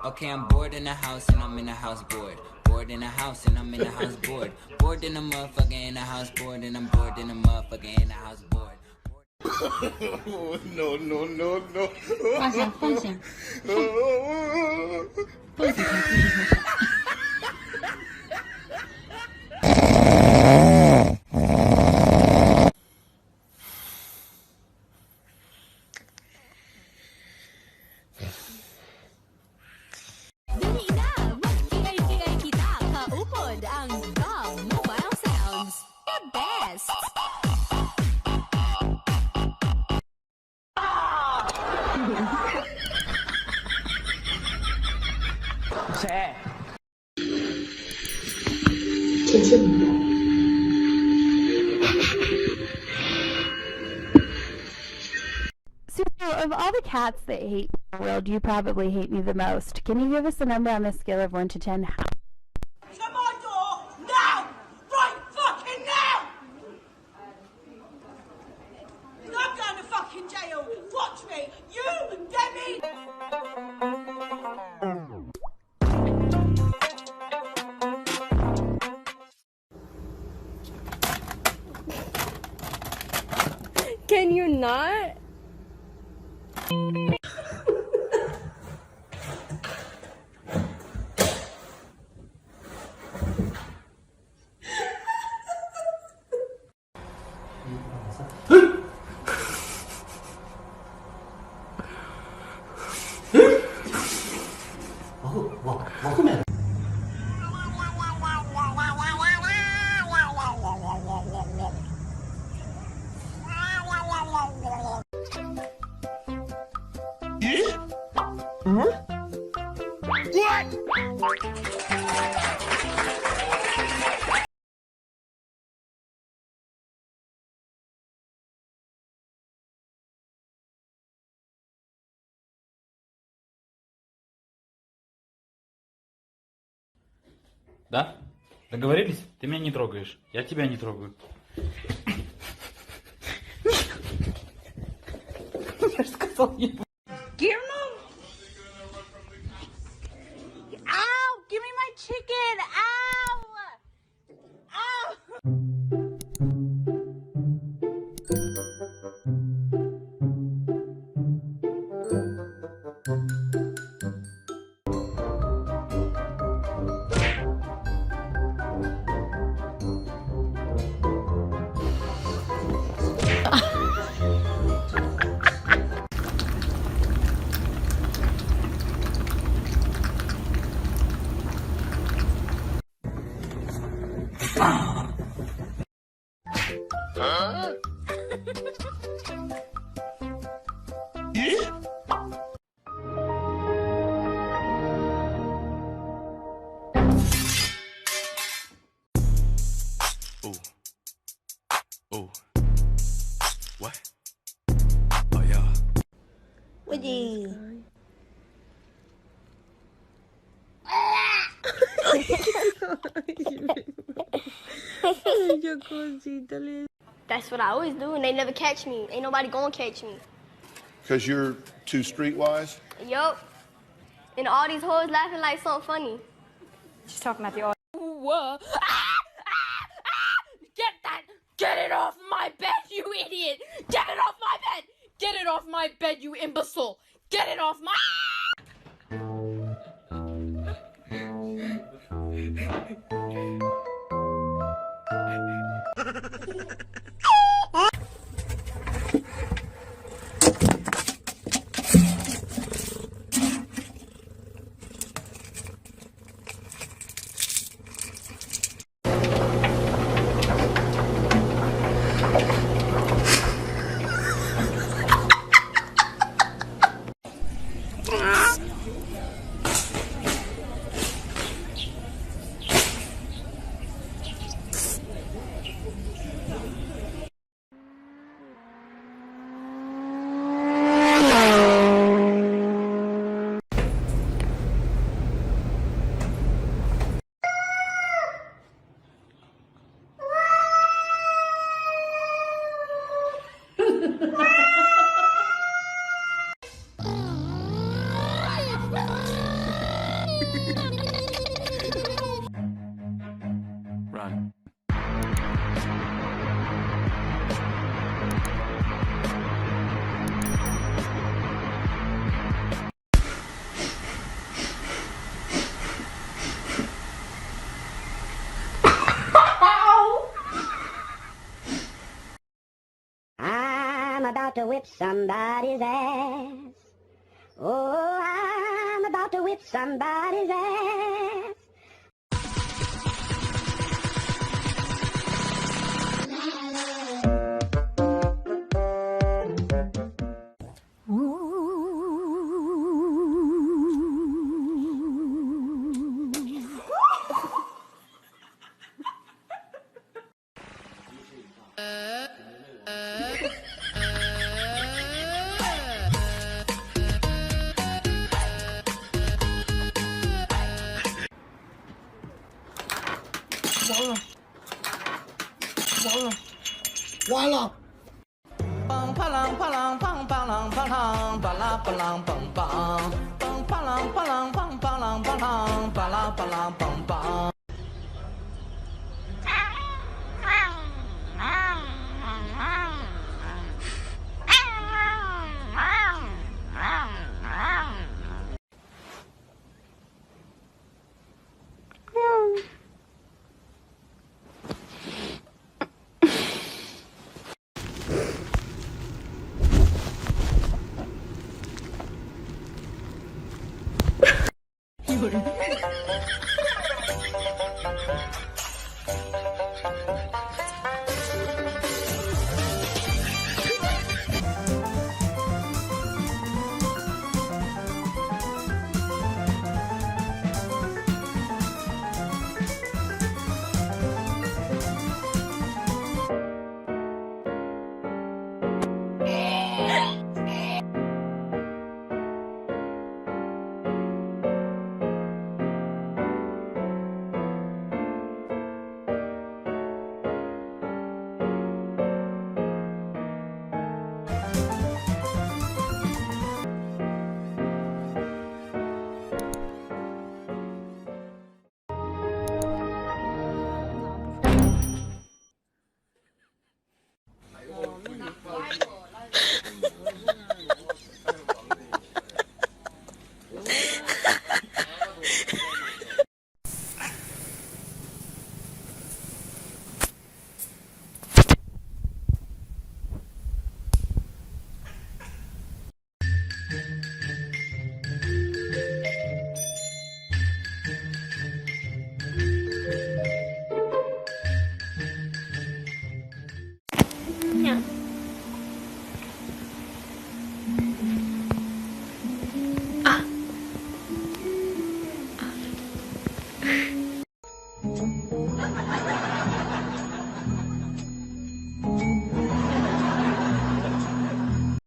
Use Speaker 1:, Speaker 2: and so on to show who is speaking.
Speaker 1: Okay, I'm bored in the house and I'm in the house bored. Bored in the house and I'm in the house bored. Bored in the motherfucker in the house bored and I'm bored in the motherfucker in the house bored.
Speaker 2: No, no, no, no.
Speaker 3: 放下，放下，放下才不是放下。
Speaker 4: 谁？
Speaker 3: 谢谢你。
Speaker 5: So, of all the cats that hate me in the world, you probably hate me the most. Can you give us a number on a scale of 1 to 10?
Speaker 6: To my door, now! Right fucking now! I'm going to fucking jail! Watch me! You, Debbie!
Speaker 7: Can you not?
Speaker 4: Да? Договорились? Ты меня не трогаешь. Я тебя не трогаю. Я же сказал, не буду.
Speaker 6: Give him! Ow! Give me my chicken! Ow! Ow!
Speaker 2: Oh. What? Oh, yeah.
Speaker 7: Woody.
Speaker 8: That's what I always do, and they never catch me. Ain't nobody gonna catch me.
Speaker 2: Because you're too streetwise?
Speaker 8: Yup. And all these hoes laughing like something funny.
Speaker 7: She's talking about the audio.
Speaker 8: Whoa. Get that! Get it off my bed, you idiot! Get it off my bed! Get it off my bed, you imbecile! Get it off my...
Speaker 9: I'm about to whip somebody's ass. Oh, I'm about to whip somebody's ass.
Speaker 10: Voila! Pang palang palang pang palang palang pala palang pang pang pang palang palang pang palang palang pala palang pang pang.